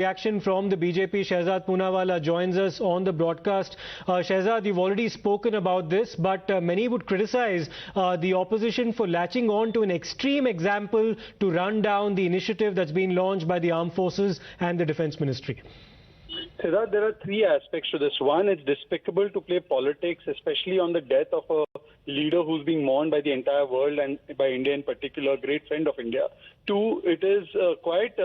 reaction from the BJP. Shehzad Poonawalla joins us on the broadcast. Shehzad, you've already spoken about this, but many would criticize the opposition for latching on to an extreme example to run down the initiative that's been launched by the Armed Forces and the Defence Ministry. Shehzad, there are three aspects to this. One, it's despicable to play politics, especially on the death of a leader who's being mourned by the entire world and by India in particular, a great friend of India. Two, it is quite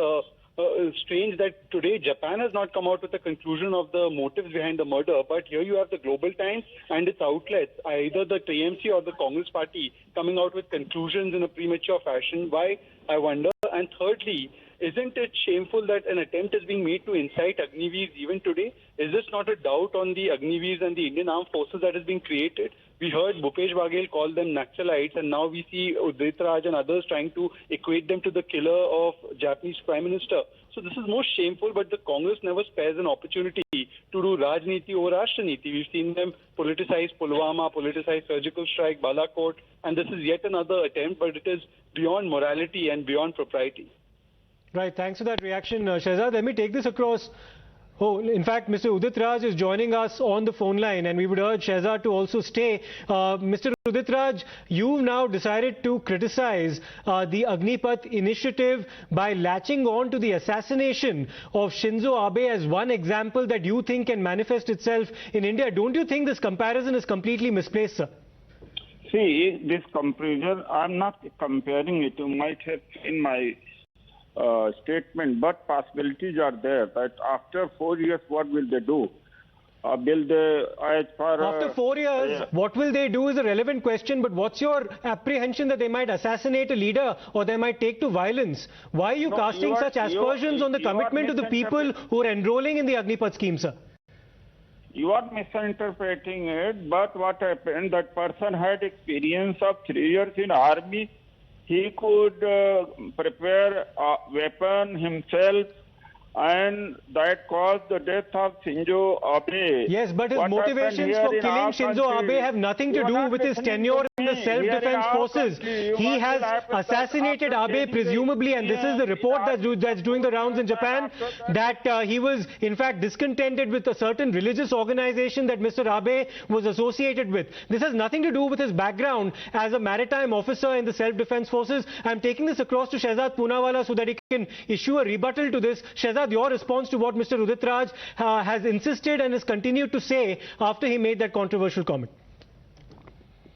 strange that today Japan has not come out with a conclusion of the motives behind the murder, but here you have the Global Times and its outlets, either the TMC or the Congress party, coming out with conclusions in a premature fashion. Why, I wonder? And thirdly, isn't it shameful that an attempt is being made to incite Agniveers even today? Is this not a doubt on the Agniveers and the Indian Armed Forces that is being created? We heard Bhupesh Baghel call them Naxalites, and now we see Udit Raj and others trying to equate them to the killer of Japanese Prime Minister. So this is most shameful, but the Congress never spares an opportunity to do Rajniti over Rashtaniti. We've seen them politicize Pulwama, politicize surgical strike, Balakot, and this is yet another attempt, but it is beyond morality and beyond propriety. Right, thanks for that reaction, Shehzad. Let me take this across. Oh, in fact, Mr. Udit Raj is joining us on the phone line, and we would urge Shehzad to also stay. Mr. Udit Raj, you've now decided to criticize the Agnipath initiative by latching on to the assassination of Shinzo Abe as one example that you think can manifest itself in India. Don't you think this comparison is completely misplaced, sir? See, this comparison, I'm not comparing it. You might have seen my statement, but possibilities are there that after 4 years, what will they do? After 4 years, what will they do is a relevant question, but what's your apprehension that they might assassinate a leader or they might take to violence? Why are you casting such aspersions on the commitment of the people who are enrolling in the Agnipath scheme, sir? You are misinterpreting it, but what happened, that person had experience of 3 years in army. He could prepare a weapon himself, and that caused the death of Shinzo Abe. Yes, but his motivations for killing Shinzo Abe have nothing to do with his tenure in the self-defense forces. He has assassinated Abe, presumably, and this is the report that's doing the rounds in Japan, that he was, in fact, discontented with a certain religious organization that Mr. Abe was associated with. This has nothing to do with his background as a maritime officer in the self-defense forces. I'm taking this across to Shehzad Poonawalla so that he can issue a rebuttal to this. Shehzad, your response to what Mr. Udit Raj has insisted and has continued to say after he made that controversial comment.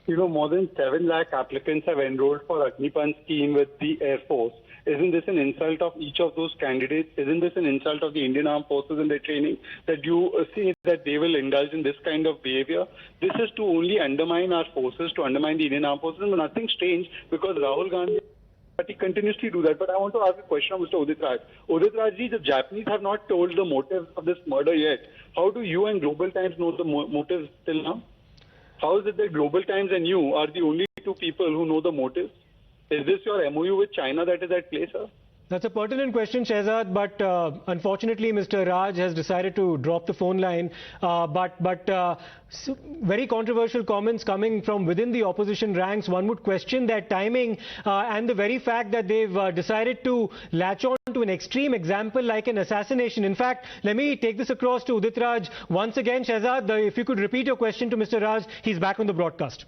You know, more than 7 lakh applicants have enrolled for Agnipath scheme with the Air Force. Isn't this an insult of each of those candidates? Isn't this an insult of the Indian Armed Forces and their training that you say that they will indulge in this kind of behavior? This is to only undermine our forces, to undermine the Indian Armed Forces, and nothing strange because Rahul Gandhi he continuously do that. But I want to ask a question of Mr. Udit Raj. Udit Rajji, the Japanese have not told the motives of this murder yet. How do you and Global Times know the motives till now? How is it that Global Times and you are the only two people who know the motives? Is this your MOU with China that is at play, sir? That's a pertinent question, Shehzad, but unfortunately Mr. Raj has decided to drop the phone line. Very controversial comments coming from within the opposition ranks. One would question their timing and the very fact that they've decided to latch on to an extreme example like an assassination. In fact, let me take this across to Udit Raj once again. Shehzad, if you could repeat your question to Mr. Raj, he's back on the broadcast.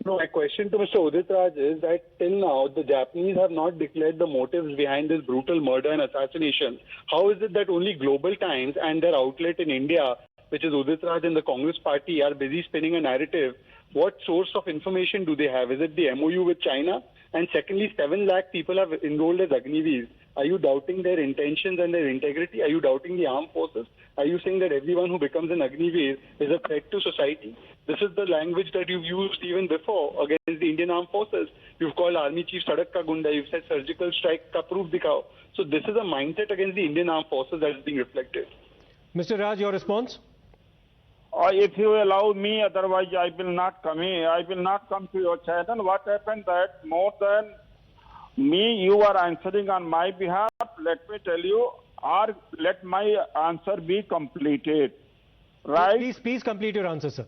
No, my question to Mr. Udit Raj is that till now, the Japanese have not declared the motives behind this brutal murder and assassination. How is it that only Global Times and their outlet in India, which is Udit Raj and the Congress party, are busy spinning a narrative? What source of information do they have? Is it the MOU with China? And secondly, 7 lakh people have enrolled as Agniveers. Are you doubting their intentions and their integrity? Are you doubting the armed forces? Are you saying that everyone who becomes an Agniveer is a threat to society? This is the language that you've used even before against the Indian Armed Forces. You've called Army Chief Sadak Ka Gunda. You've said surgical strike ka proof dikhao. So this is a mindset against the Indian Armed Forces that is being reflected. Mr. Raj, your response? If you allow me, otherwise I will not come here. I will not come to your channel. What happened that more than me, you are answering on my behalf. Let me tell you, or let my answer be completed. Right? Please complete your answer, sir.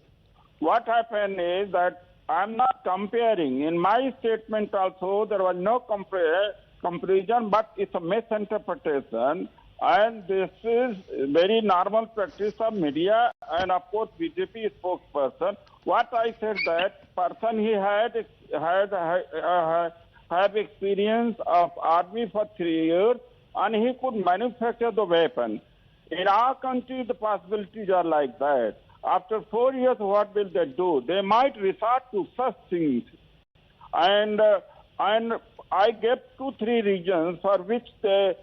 What happened is that I'm not comparing. In my statement also, there was no comparison, but it's a misinterpretation. And this is very normal practice of media and of course BJP spokesperson. What I said that person he have experience of army for 3 years and he could manufacture the weapon. In our country, the possibilities are like that. After 4 years, what will they do? They might resort to such things. And I gave 2-3 reasons for which they,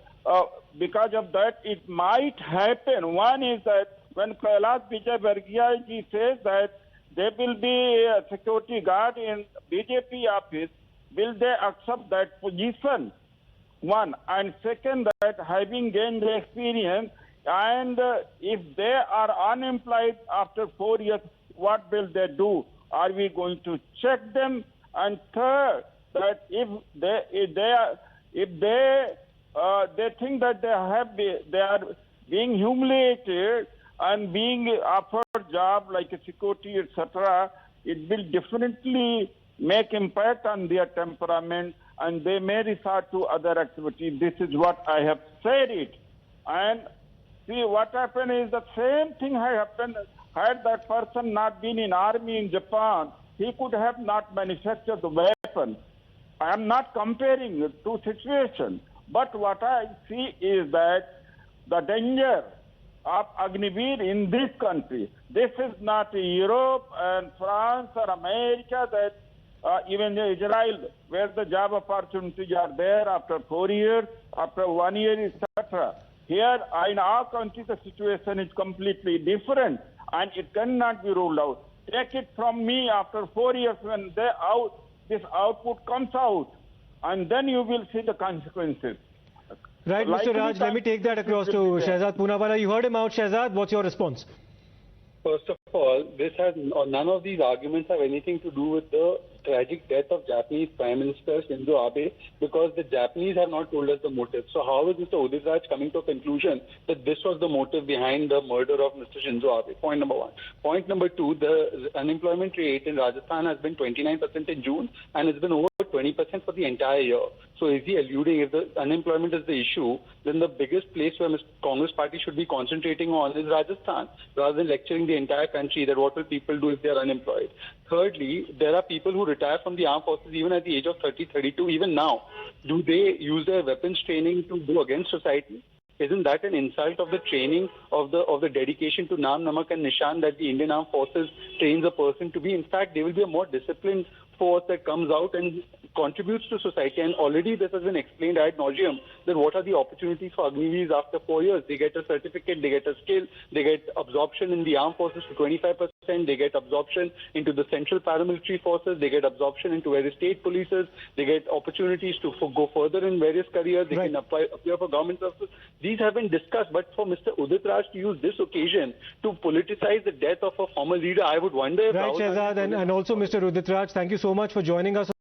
because of that, it might happen. One is that when Kailash Vijayvargiya ji says that there will be a security guard in BJP office, will they accept that position? One. And second, that having gained the experience, and if they are unemployed after 4 years, what will they do? Are we going to check them? And third, that if they think that they are being humiliated and being offered job like a security, etc., it will definitely make impact on their temperament and they may resort to other activities. This is what I have said it. And see, what happened is the same thing happened. Had that person not been in army in Japan, he could have not manufactured the weapon. I am not comparing the two situations. But what I see is that the danger of Agnipath in this country, this is not Europe and France or America, that even Israel, where the job opportunities are there after 4 years, after 1 year, etc. Here, in our country, the situation is completely different, and it cannot be ruled out. Take it from me, after 4 years, when this output comes out, and then you will see the consequences. Right, Mr. Raj, let me take that across to Shehzad Poonawalla. You heard him out, Shehzad. What's your response? First of all, none of these arguments have anything to do with the tragic death of Japanese Prime Minister Shinzo Abe, because the Japanese have not told us the motive. So how is Mr. Udit Raj coming to a conclusion that this was the motive behind the murder of Mr. Shinzo Abe? Point number one. Point number two, the unemployment rate in Rajasthan has been 29% in June and it's been over 20% for the entire year. So is he alluding, if the unemployment is the issue, then the biggest place where Mr. Congress party should be concentrating on is Rajasthan, rather than lecturing the entire country that what will people do if they are unemployed. Thirdly, there are people who retire from the armed forces even at the age of 30, 32, even now. Do they use their weapons training to go against society? Isn't that an insult of the training, of the dedication to Naam, Namak and Nishan that the Indian Armed Forces trains a person to be? In fact, they will be a more disciplined force that comes out and contributes to society. And already this has been explained ad nauseum that what are the opportunities for Agniveers after 4 years. They get a certificate, they get a skill, they get absorption in the armed forces to 25%, they get absorption into the central paramilitary forces, they get absorption into various state polices, they get opportunities to go further in various careers, they can appear for government services. These have been discussed, but for Mr. Udit Raj to use this occasion to politicize the death of a former leader, I would wonder if... Right, Shehzad, and also Mr. Udit Raj, thank you so much for joining us.